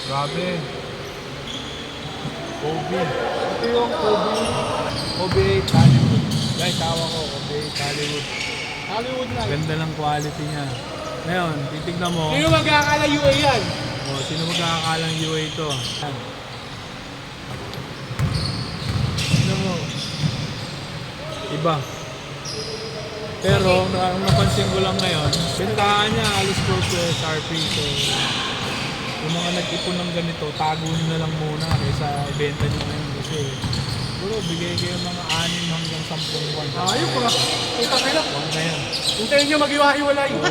Grabe. Kobe. Ito yung Kobe. Kobe 8 Hollywood. Guys, tawa ko. Kobe 8 Hollywood. Hollywood na. Ganda lang quality niya. Ngayon, titignan mo. Sino magkakala UA yan? Oh, sino magkakakalang UA ito? Yan. Tignan mo. Iba. Pero, ang napansin ko lang ngayon, bentahan niya alos close to SRP. So, yung mga nag-ipon ng ganito, tago nyo na lang muna kaysa ibenta nyo ngayon kasi siguro bigay kayo mga 6 hanggang 10 buwan. Ayun pa. Ito kayo. Huwag na yan. Hintayin nyo mag-iwahiwalay. Oo.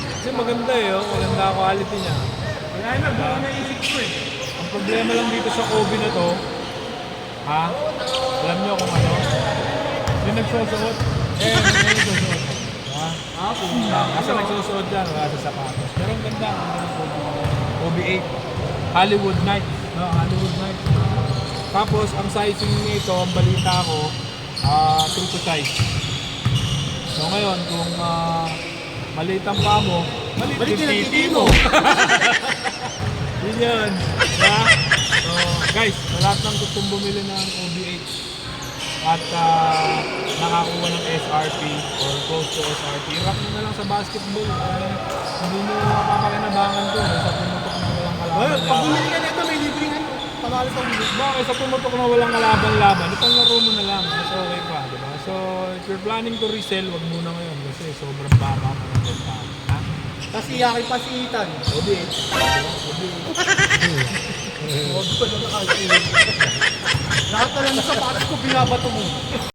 Kasi maganda oh. Maganda quality niya. Wala na, buo na isip ko eh. Ang problema lang dito sa Kobe na to, ha? Alam nyo kung ano? Yung nagsusuot, may nagsusuot. Ha? Kasi nagsusuot dyan, wala sa sapatos. Pero ang ganda, ang ganda ng Kobe. Kobe 8. Hollywood Night. No, Hollywood Night. Tapos, ang sizing nito, ang balita ko, 3 to size. So ngayon, kung maliit ang paa mo, maliit Maliit din din ang titi titi mo. mo. Yun yun. Diba? So, guys, sa lahat ng gustong bumili ng OB8 at nakakuha ng SRP or close to SRP, rock mo na lang sa basketball. Hindi mo mapapakinabangan to. Sa pumutok na walang Well, kalaban-laban. pag bumili ka nito, may libreng ano. Panalo pang bilis. Bakit sa pumutok na walang kalaban-laban, itong laro mo na lang. Mas okay pa, diba? So, if you're planning to resell, wag muna ngayon kasi sobrang baba pa ng bentahan. Ha? Kasi yakin pa si Ethan. OB8. Huwag pa na nakakilin. Lahat na lang sa sapatos ko binabato mo.